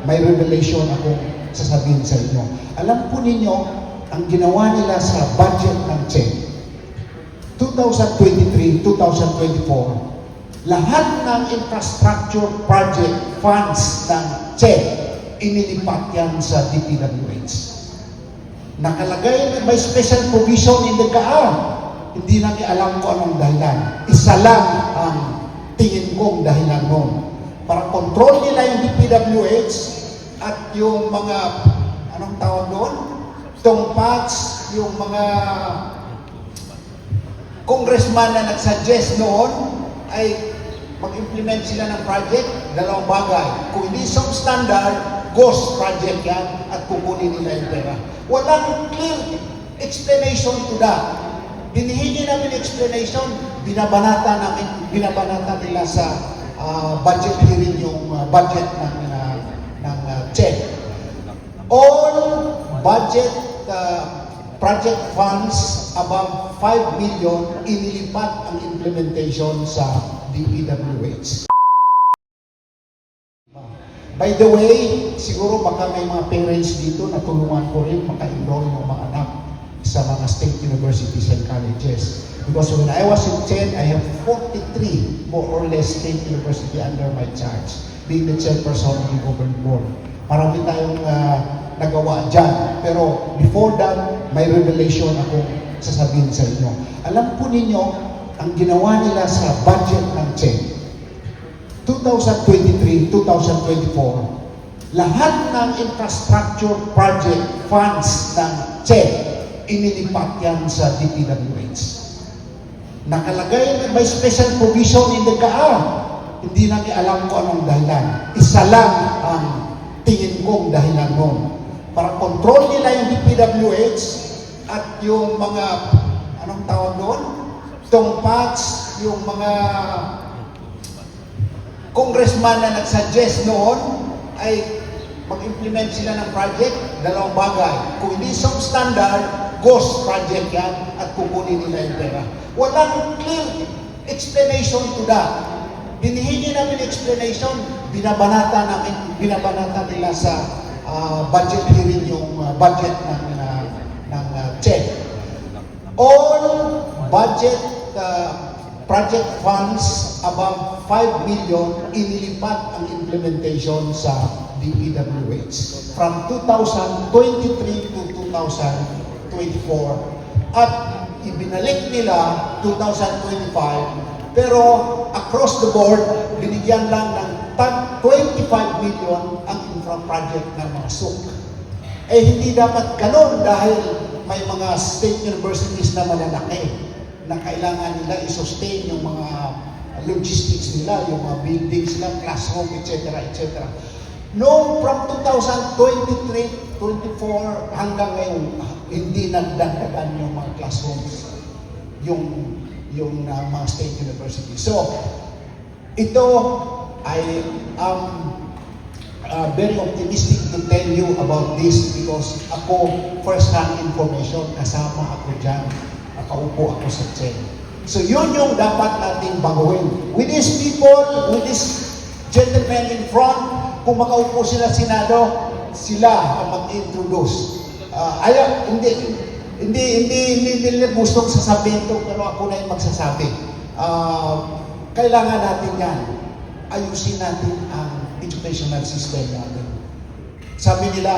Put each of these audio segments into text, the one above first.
may revelation akong sasabihin sa inyo. Alam po ninyo, ang ginawa nila sa budget ng CHED, 2023-2024, lahat ng infrastructure project funds ng CHED, inilipat yan sa DPWH. Nakalagay, may special provision in the GAA. Hindi namin alam kung anong dahilan. Isa lang ang tingin kong dahilan nun. Para control nila yung DPWH at yung mga, anong tawag doon? Tongpats, yung mga congressman na nagsuggest noon ay mag-implement sila ng project, dalawang bagay. Kung hindi substandard, ghost project yan at kukunin nila yung pera. Walang clear explanation to that. Hinihingi namin explanation, binabanata nila sa budget hearing yung budget ng CHED. All budget project funds above 5 million, inilipat ang implementation sa DPWH. By the way, siguro baka may mga parents dito na tulungan ko rin maka-enroll ng mga anak sa mga state universities and colleges. Because when I was in CHED, I have 43 more or less state university under my charge, being the chairperson of the governing board. Marami tayong nagawa dyan. Pero before that, may revelation akong sasabihin sa inyo. Alam po ninyo, ang ginawa nila sa budget ng CHED, 2023-2024, lahat ng infrastructure project funds ng CHED, inilipat yan sa DPWH. Nakalagay, may special provision in the GAA. Hindi namin alam kung anong dahilan. Isa lang ang tingin kong dahilan nun. Para control nila yung DPWH at yung mga, anong tawag doon? Tongpats, yung mga congressman na nagsuggest noon ay mag-implement sila ng project, dalawang bagay. Kung hindi substandard, ghost project yan at kukunin nila yung pera. Walang clear explanation to that. Hinihingi namin explanation, binabanata nila sa budget hearing yung budget ng CHED. All budget project funds above 5 million, inilipat ang implementation sa DPWH from 2023 to 2024 at ibinalik nila 2025, pero across the board binigyan lang ng tag 25 million ang infra project ng mga SUC. Hindi dapat ganun dahil may mga state universities na malalaki na kailangan nila i-sustain yung mga logistics nila, yung mga buildings nila, classroom, etc. etc. Noong from 2023-24 hanggang ngayon, hindi nagdagdagan yung mga classrooms, yung mga state university. So, ito, I am very optimistic to tell you about this because ako, first-hand information, kasama ako dyan, nakaupo ako sa CHED. So, yun yung dapat natin baguhin. With these people, with these gentlemen in front, kung makaupo sila Senado, sila ang mag-introduce. Hindi nila gustong sasabihin ito, pero ako na yung magsasabi. Kailangan natin yan. Ayusin natin ang educational system natin. Sabi nila,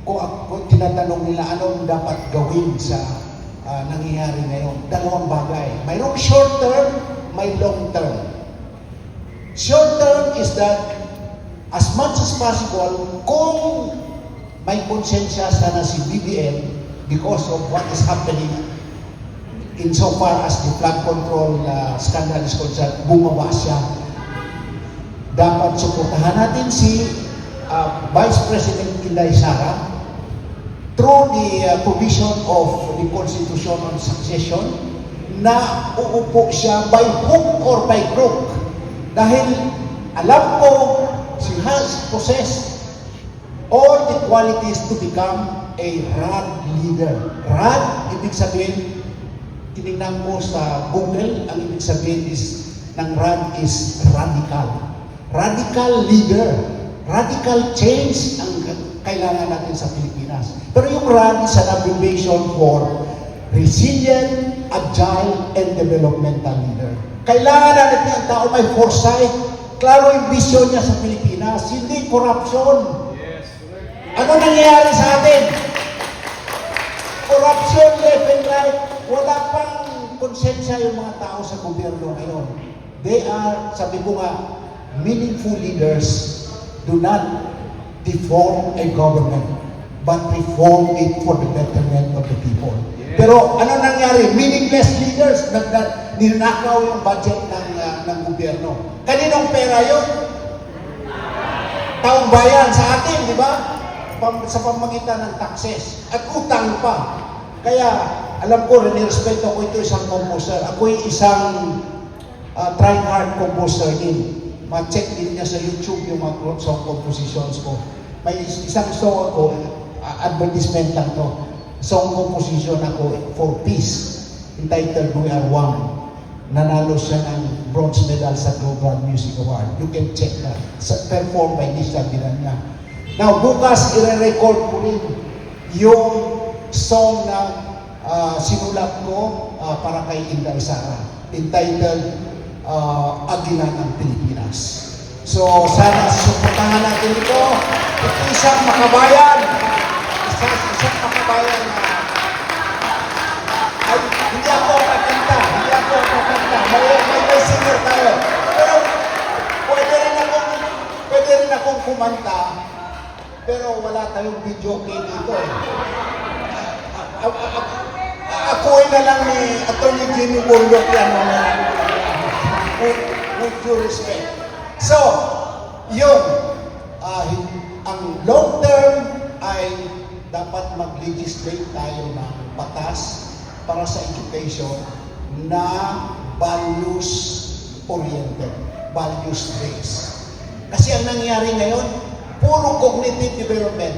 kung tinatanong nila anong dapat gawin sa nangyayari ngayon, dalawang bagay. Mayroong short term, may long term. Short term is that as much as possible, kung may konsensya sana si BBM because of what is happening insofar as the flood control scandal is concerned, bumaba siya. Dapat suportahan natin si Vice President Inday Sara through the provision of the Constitution on Succession na uupo siya by hook or by crook. Dahil alam ko, she has possessed all the qualities to become a RAD leader. RAD, ibig sabihin, tinignan mo sa Google, ang ibig sabihin ng RAD is radical. Radical leader. radical change ang kailangan natin sa Pilipinas. Pero yung RAN is an abbreviation for Resilient, Agile, and Developmental Leader. Kailangan natin ang tao may foresight, klaro yung vision niya sa Pilipinas, hindi corruption. Ano nangyayari sa atin? Corruption left and right. Wala pang konsensya yung mga tao sa gobyerno ngayon. They are, sabi ko nga, meaningful leaders do not deform a government, but reform it for the betterment of the people. Pero ano nangyari? Meaningless leaders, ninakaw yung budget ng gobyerno. Kaninong pera yun? Taong bayan sa atin, di ba? Sa pamagitan ng taxes at utang pa. Kaya alam ko, nirespeto ko ito isang composer. Ako'y isang trying hard composer din. Ma-check din niya sa YouTube yung mga song compositions ko. May isang song ako, advertisement lang to. Song composition ako for peace, entitled We Are One. Nanalo siya ng bronze medal sa Global Music Award. You can check that. Performed by Lisa Diranya. Now, bukas i-record ko rin yung song na sinulat ko para kay Inday Sara, entitled Agila ng Pilipinas. So, sana suportahan natin ito. Ito isang makabayan. Isang makabayan na ay, hindi ako kakanta. May singer tayo. Pero pwede rin akong kumanta. Pero wala tayong video kay dito. Ako na lang ni Atty. Jimmy Bundok yan. With due respect. So, yun. Ang long term ay dapat mag-legislate tayo ng batas para sa education na values-oriented, values-based. Kasi ang nangyari ngayon, puro cognitive development,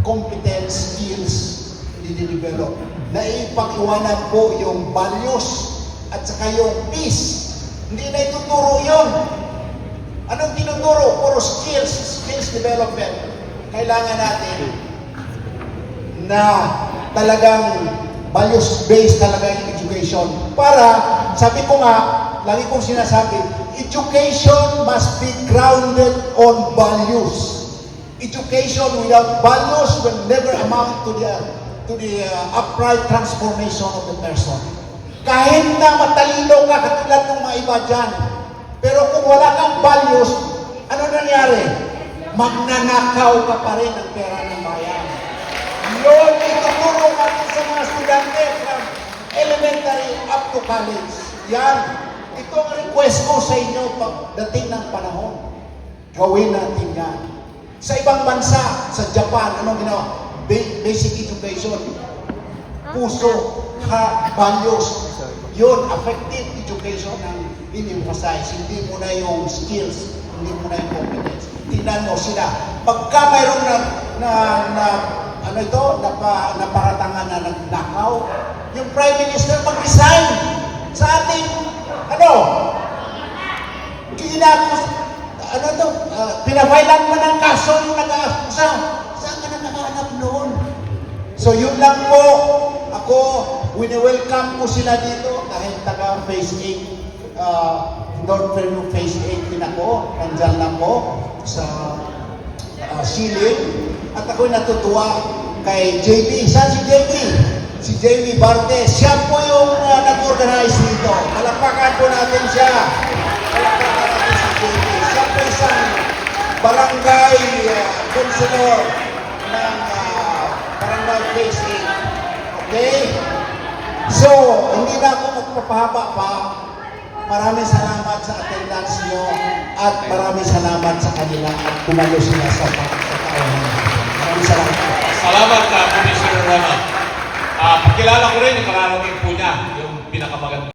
competence, skills, dinidevelop. Naipag-iwanan po yung values at saka yung peace. Hindi na ituturo yun. Anong tinuturo? Puro skills development. Kailangan natin na talagang values-based talaga yung education. Para, sabi ko nga, lagi kong sinasabi, education must be grounded on values. Education without values will never amount to the upright transformation of the person. Kahit na matalino ka, katulad ng mga iba dyan, pero kung wala kang values, ano nangyari? Magnanakaw ka pa rin ng pera ng bayan. Yun, ituturo natin sa mga estudyante from elementary up to college. Yan. Ito ang request ko sa inyo pagdating ng panahon. Gawin natin yan. Sa ibang bansa, sa Japan, anong ginawa? Basic education. Puso, values. Yun, affective education ang in-emphasize. Hindi mo na yung skills, hindi mo na yung competence. Tingnan mo sila. Pagka mayroon naparatangan na nagnakaw, yung Prime Minister mag-resign sa ating, pinafailan mo ng kaso yung nag-aakusa. Saan ka na nakahanap noon? So yun lang po, ako, wini-welcome ko sila dito dahil taga Phase 8, North Fairview Phase 8 din ako, nandyan lang po sa Siling. At ako'y natutuwa kay JB. Saan si JB? Si JB Bartes. Siya po yung nag-organize dito. Palakpakan po natin siya. Palakpakan natin si JB. Siya po isang barangay councilor ng barangay Phase 8. Okay? So, hindi na ako magpapahaba pa. Maraming salamat sa attendance nyo at maraming salamat sa kanila at tumalo sila sa pagkakaunan. Maraming salamat. Salamat ka, Commissioner Rama. Pakilala ko rin yung kararating po niya, yung pinakamaganda.